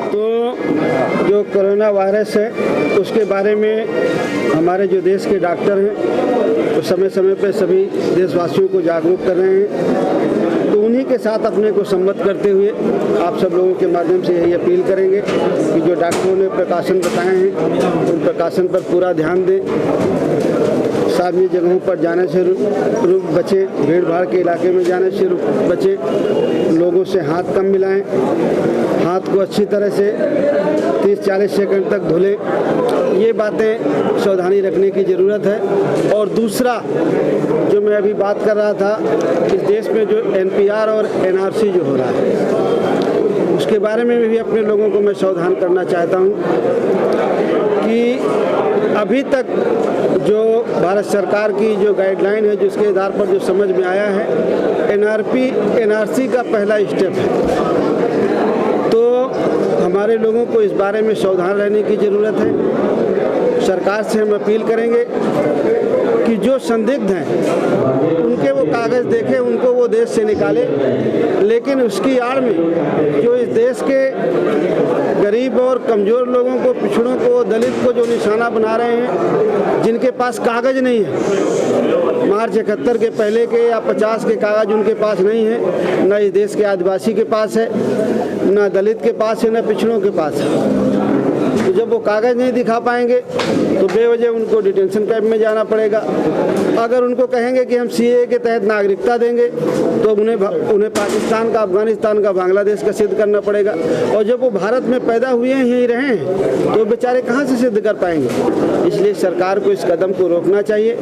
तो जो corona virus है उसके बारे में हमारे जो देश के डॉक्टर हैं वो समय समय पर सभी देशवासियों को जागरूक कर रहे हैं। तो उन्हीं के साथ अपने को सम्मत करते हुए आप सब लोगों के माध्यम से यही अपील करेंगे कि जो डॉक्टरों ने प्रकाशन बताए हैं उन प्रकाशन पर पूरा ध्यान दें। सार्वजनिक जगहों पर जाने से बचें, भीड़ भाड़ के इलाके में जाने से बचें, लोगों से हाथ कम मिलाएं, हाथ को अच्छी तरह से 30-40 सेकंड तक धुलें। ये बातें सावधानी रखने की ज़रूरत है। और दूसरा जो मैं अभी बात कर रहा था, इस देश में जो NPR और NRC जो हो रहा है उसके बारे में भी अपने लोगों को मैं सावधान करना चाहता हूँ कि अभी तक जो भारत सरकार की जो गाइडलाइन है जिसके आधार पर जो समझ में आया है NRC का पहला स्टेप है। तो हमारे लोगों को इस बारे में सावधान रहने की ज़रूरत है। सरकार से हम अपील करेंगे कि जो संदिग्ध हैं उनके वो कागज़ देखें, उनको वो देश से निकाले, लेकिन उसकी आड़ में जो इस देश के गरीब और कमज़ोर लोगों को, पिछड़ों को, दलित को जो निशाना बना रहे हैं, जिनके पास कागज़ नहीं है, मार्च 71 के पहले के या 50 के कागज़ उनके पास नहीं है, न इस देश के आदिवासी के पास है, न दलित के पास है, न पिछड़ों के पास है। तो जब वो कागज़ नहीं दिखा पाएंगे तो बेवजह उनको डिटेंशन कैंप में जाना पड़ेगा। अगर उनको कहेंगे कि हम CAA के तहत नागरिकता देंगे तो उन्हें पाकिस्तान का, अफगानिस्तान का, बांग्लादेश का सिद्ध करना पड़ेगा। और जब वो भारत में पैदा हुए हैं, यहीं रहे हैं, तो बेचारे कहाँ से सिद्ध कर पाएंगे। इसलिए सरकार को इस कदम को रोकना चाहिए।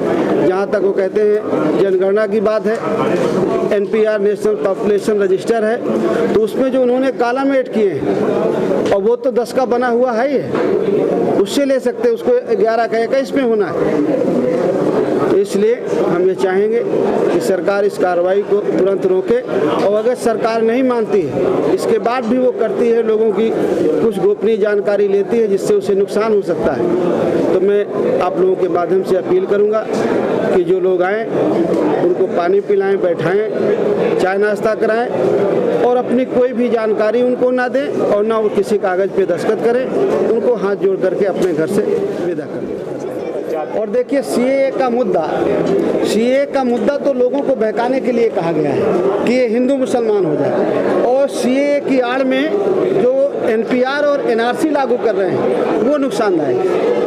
जहाँ तक वो कहते हैं जनगणना की बात है, NPR नेशनल पॉपुलेशन रजिस्टर है, तो उसमें जो उन्होंने कॉलम ऐड किए हैं और वो तो 10 का बना हुआ है ही, उससे ले सकते, उसको 11 का 21 में होना है। तो इसलिए हम ये चाहेंगे कि सरकार इस कार्रवाई को तुरंत रोके। और अगर सरकार नहीं मानती है, इसके बाद भी वो करती है, लोगों की कुछ गोपनीय जानकारी लेती है जिससे उसे नुकसान हो सकता है, तो मैं आप लोगों के माध्यम से अपील करूंगा कि जो लोग आएँ उनको पानी पिलाएं, बैठाएं, चाय नाश्ता कराएं और अपनी कोई भी जानकारी उनको ना दें और ना वो किसी कागज़ पे दस्तखत करें, उनको हाथ जोड़ करके अपने घर से विदा करें। और देखिए CAA का मुद्दा तो लोगों को बहकाने के लिए कहा गया है कि ये हिंदू मुसलमान हो जाए, और CAA की आड़ में जो NPR और NRC लागू कर रहे हैं वो नुकसानदायक है।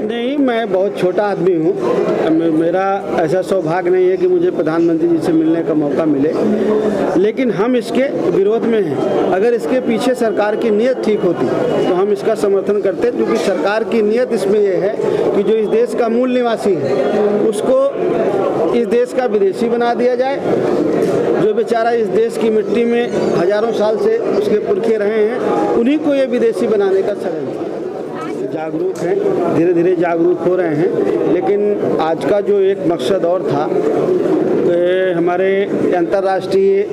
नहीं, मैं बहुत छोटा आदमी हूँ, मेरा ऐसा सौभाग्य नहीं है कि मुझे प्रधानमंत्री जी से मिलने का मौका मिले, लेकिन हम इसके विरोध में हैं। अगर इसके पीछे सरकार की नीयत ठीक होती तो हम इसका समर्थन करते, क्योंकि सरकार की नीयत इसमें यह है कि जो इस देश का मूल निवासी है उसको इस देश का विदेशी बना दिया जाए। जो बेचारा इस देश की मिट्टी में हजारों साल से उसके पुरखे रहे हैं, उन्हीं को ये विदेशी बनाने का षड्यंत्र। जागरूक हैं, धीरे धीरे जागरूक हो रहे हैं, लेकिन आज का जो एक मकसद और था, हमारे अंतर्राष्ट्रीय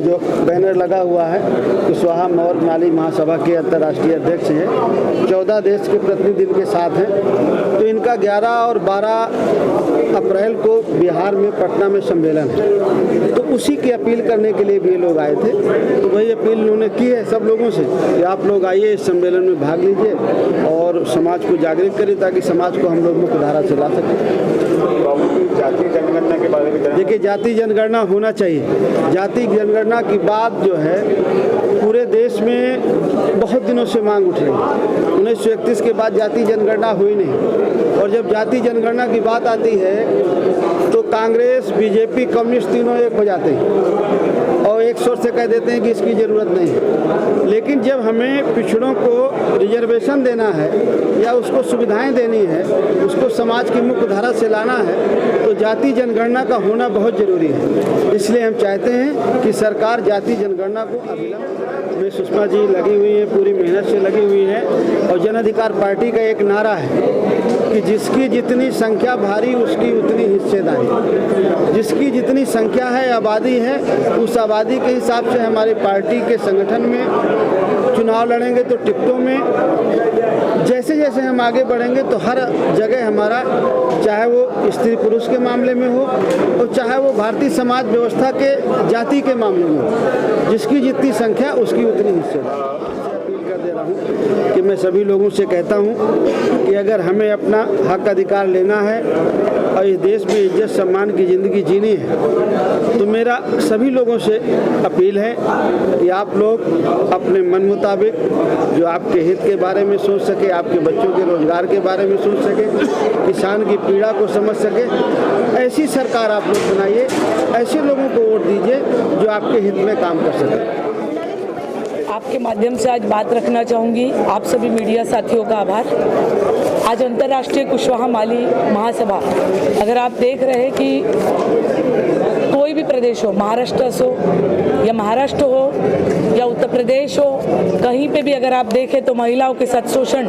जो बैनर लगा हुआ है, कुशवाहा मौर्य नाली महासभा के अंतर्राष्ट्रीय अध्यक्ष हैं, 14 देश के प्रतिनिधि इनके साथ हैं। तो इनका 11 और 12 अप्रैल को बिहार में पटना में सम्मेलन है, तो उसी की अपील करने के लिए भी ये लोग आए थे। तो वही अपील उन्होंने की है सब लोगों से कि आप लोग आइए, इस सम्मेलन में भाग लीजिए और समाज को जागृत करिए, ताकि समाज को हम लोग मुख्य धारा से ला सकें। जातीय जनगणना के बारे में देखिए, जाति जनगणना होना चाहिए। जाति जनगणना की बात जो है पूरे देश में बहुत दिनों से मांग उठ रही है। 1931 के बाद जाति जनगणना हुई नहीं, और जब जाति जनगणना की बात आती है तो कांग्रेस, BJP, कम्युनिस्ट तीनों एक हो जाते हैं और एक स्वर से कह देते हैं कि इसकी ज़रूरत नहीं है। लेकिन जब हमें पिछड़ों को रिजर्वेशन देना है या उसको सुविधाएं देनी है, उसको समाज की मुख्य धारा से लाना है, तो जाति जनगणना का होना बहुत ज़रूरी है। इसलिए हम चाहते हैं कि सरकार जाति जनगणना को अविलंब में, सुषमा जी लगी हुई है, पूरी मेहनत से लगी हुई है, और जन अधिकार पार्टी का एक नारा है कि जिसकी जितनी संख्या भारी उसकी उतनी हिस्सेदारी। जिसकी जितनी संख्या है, आबादी है, उस आबादी के हिसाब से हमारी पार्टी के संगठन में चुनाव लड़ेंगे तो टिकटों में जैसे जैसे हम आगे बढ़ेंगे तो हर जगह हमारा, चाहे वो स्त्री पुरुष के मामले में हो और चाहे वो भारतीय समाज व्यवस्था के जाति के मामले में हो, जिसकी जितनी संख्या उसकी उतनी हिस्सेदारी। अपील कर दे रहा हूँ कि मैं सभी लोगों से कहता हूँ कि अगर हमें अपना हक अधिकार लेना है और इस देश में इज्जत सम्मान की ज़िंदगी जीनी है तो मेरा सभी लोगों से अपील है कि आप लोग अपने मन मुताबिक जो आपके हित के बारे में सोच सके, आपके बच्चों के रोजगार के बारे में सोच सके, किसान की पीड़ा को समझ सके, ऐसी सरकार आप लोग बनाइए, ऐसे लोगों को वोट दीजिए जो आपके हित में काम कर सके। आपके माध्यम से आज बात रखना चाहूँगी। आप सभी मीडिया साथियों का आभार। आज अंतर्राष्ट्रीय कुशवाहा माली महासभा, अगर आप देख रहे हैं कि कोई भी प्रदेश हो, महाराष्ट्र हो या महाराष्ट्र हो या उत्तर प्रदेश हो, कहीं पे भी अगर आप देखें तो महिलाओं के साथ शोषण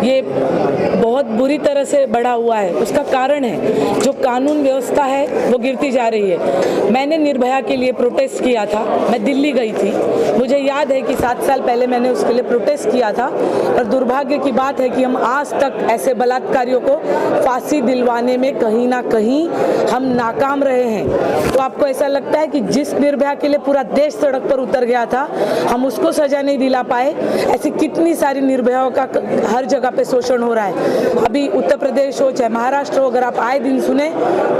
ये बहुत बुरी तरह से बढ़ा हुआ है। उसका कारण है जो कानून व्यवस्था है वो गिरती जा रही है। मैंने निर्भया के लिए प्रोटेस्ट किया था, मैं दिल्ली गई थी, मुझे याद है कि 7 साल पहले मैंने उसके लिए प्रोटेस्ट किया था। और दुर्भाग्य की बात है कि हम आज तक ऐसे बलात्कारियों को फांसी दिलवाने में कहीं ना कहीं हम नाकाम रहे हैं। तो आपको ऐसा लगता है कि जिस निर्भया के लिए पूरा देश सड़क पर उतर गया था हम उसको सजा नहीं दिला पाए? ऐसी कितनी सारी निर्भयाओं का हर जगह पे शोषण हो रहा है। अभी उत्तर प्रदेश हो चाहे महाराष्ट्र हो, अगर आप आए दिन सुने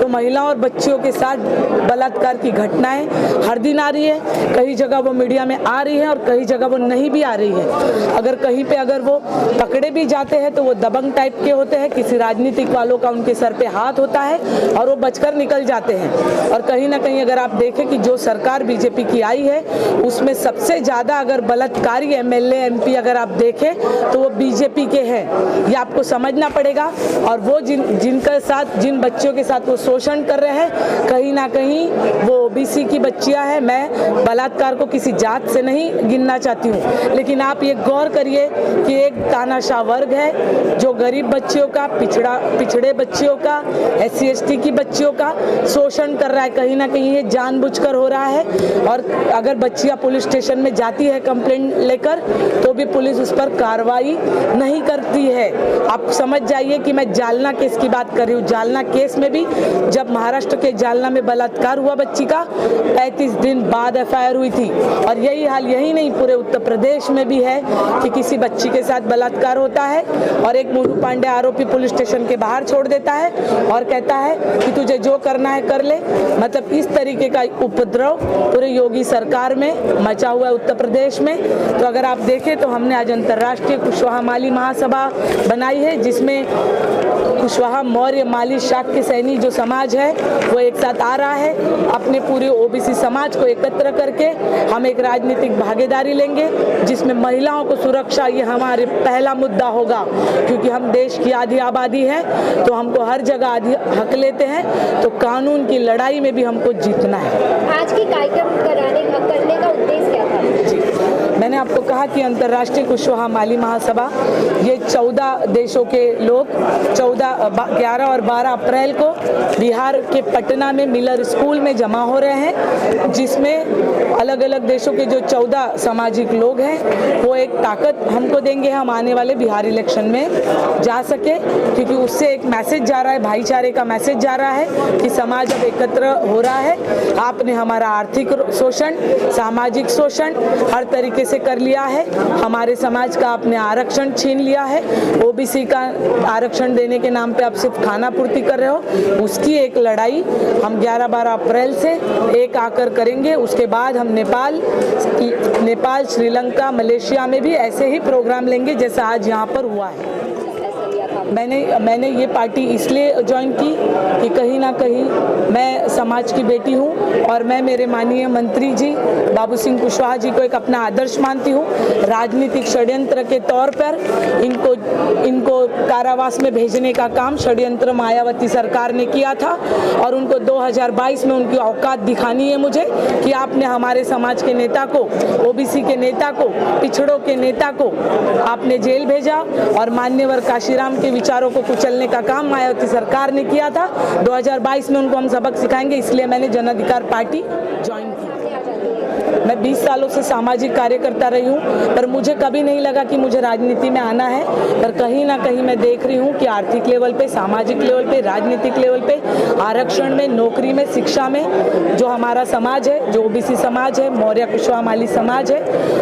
तो महिलाओं और बच्चियों के साथ बलात्कार की घटनाएं हर दिन आ रही है। कई जगह वो मीडिया में आ रही है और कई जगह वो नहीं भी आ रही है। अगर कहीं पे अगर वो पकड़े भी जाते हैं तो वो दबंग टाइप के होते हैं, किसी राजनीतिक वालों का उनके सर पे हाथ होता है और वो बचकर निकल जाते हैं। और कहीं ना कहीं अगर आप देखें कि जो सरकार बीजेपी की आई है उसमें सबसे ज़्यादा अगर बलात्कारी एमएलए एमपी अगर आप देखें तो वो बीजेपी के हैं, ये आपको समझना पड़ेगा। और वो जिनके साथ जिन बच्चियों के साथ वो शोषण कर रहे हैं कहीं ना कहीं वो ओबीसी की बच्चियां हैं। मैं बलात्कार को किसी जात से नहीं गिनना चाहती हूँ, लेकिन आप ये गौर करिए कि एक तानाशाह वर्ग है जो गरीब बच्चियों का, पिछड़े बच्चियों का, SC ST की बच्चियों का शोषण कर रहा है। कहीं ना कहीं ये जानबूझकर हो रहा है। और अगर बच्चियां पुलिस स्टेशन में जाती है कंप्लेंट लेकर तो भी पुलिस उस पर कार्रवाई नहीं करती है। आप समझ जाइए कि मैं जालना केस की बात कर रही हूँ। जालना केस में भी जब महाराष्ट्र के जालना में बलात्कार हुआ बच्ची का, 35 दिन बाद FIR हुई थी। और यही हाल यही नहीं पूरे उत्तर प्रदेश में भी है कि किसी बच्ची के साथ बलात्कार होता है और एक मोनू पांडे आरोपी पुलिस स्टेशन के बाहर छोड़ देता है और कहता है कि तुझे जो करना है कर ले। मतलब इस तरीके का उपद्रव पूरे योगी सरकार में मचा हुआ है उत्तर प्रदेश में। तो अगर आप देखें तो हमने आज अंतर्राष्ट्रीय कुशवाहा माली महासभा बनाई है जिसमें कुशवाहा मौर्य माली शाक्य सैनी जो समाज है वो एक साथ आ रहा है। अपने पूरे OBC समाज को एकत्र करके हम एक राजनीतिक भागीदारी लेंगे जिसमें महिलाओं को सुरक्षा ये हमारे पहला मुद्दा होगा, क्योंकि हम देश की आधी आबादी है तो हमको हर जगह आधी हक लेते हैं। तो कानून की लड़ाई में भी हमको जीतना है। आज की कार्यक्रम करने का उद्देश्य क्या था? जी, मैंने आपको कहा कि अंतर्राष्ट्रीय कुशवाहा माली महासभा ये 14 देशों के लोग 11 और 12 अप्रैल को बिहार के पटना में मिलर स्कूल में जमा हो रहे हैं, जिसमें अलग अलग देशों के जो 14 सामाजिक लोग हैं वो एक ताकत हमको देंगे, हम आने वाले बिहार इलेक्शन में जा सके। क्योंकि उससे एक मैसेज जा रहा है, भाईचारे का मैसेज जा रहा है कि समाज अब एकत्र हो रहा है। आपने हमारा आर्थिक शोषण, सामाजिक शोषण हर तरीके से कर लिया है। हमारे समाज का आपने आरक्षण छीन लिया है। OBC का आरक्षण देने के नाम पे आप सिर्फ खाना पूर्ति कर रहे हो। उसकी एक लड़ाई हम 11-12 अप्रैल से एक आकर करेंगे। उसके बाद हम नेपाल, श्रीलंका, मलेशिया में भी ऐसे ही प्रोग्राम लेंगे जैसा आज यहाँ पर हुआ है। मैंने ये पार्टी इसलिए ज्वाइन की कि कहीं ना कहीं मैं समाज की बेटी हूँ और मैं मेरे माननीय मंत्री जी बाबू सिंह कुशवाहा जी को एक अपना आदर्श मानती हूँ। राजनीतिक षड्यंत्र के तौर पर इनको कारावास में भेजने का काम षड्यंत्र मायावती सरकार ने किया था और उनको 2022 में उनकी औकात दिखानी है मुझे कि आपने हमारे समाज के नेता को, OBC के नेता को, पिछड़ों के नेता को आपने जेल भेजा और मान्यवर काशीराम के विचारों को कुचलने का काम मायावती सरकार ने किया था। 2022 में उनको हम सबक सिखाएंगे, इसलिए मैंने जन अधिकार पार्टी ज्वाइन की। मैं 20 सालों से सामाजिक कार्य करता रही हूँ, पर मुझे कभी नहीं लगा कि मुझे राजनीति में आना है। पर कहीं ना कहीं मैं देख रही हूँ कि आर्थिक लेवल पे, सामाजिक लेवल पे, राजनीतिक लेवल पे, आरक्षण में, नौकरी में, शिक्षा में जो हमारा समाज है, जो ओबीसी समाज है, मौर्य कुशवाहा माली समाज है,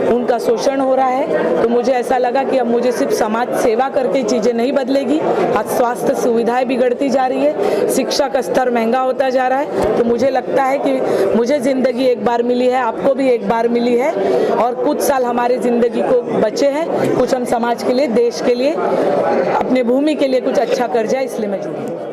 उनका शोषण हो रहा है। तो मुझे ऐसा लगा कि अब मुझे सिर्फ समाज सेवा करके चीज़ें नहीं बदलेगी। आज स्वास्थ्य सुविधाएं बिगड़ती जा रही है, शिक्षा का स्तर महंगा होता जा रहा है। तो मुझे लगता है कि मुझे ज़िंदगी एक बार मिली है, आपको भी एक बार मिली है, और कुछ साल हमारी ज़िंदगी को बचे हैं, कुछ हम समाज के लिए, देश के लिए, अपने भूमि के लिए कुछ अच्छा कर जाए, इसलिए मैं जुड़ी।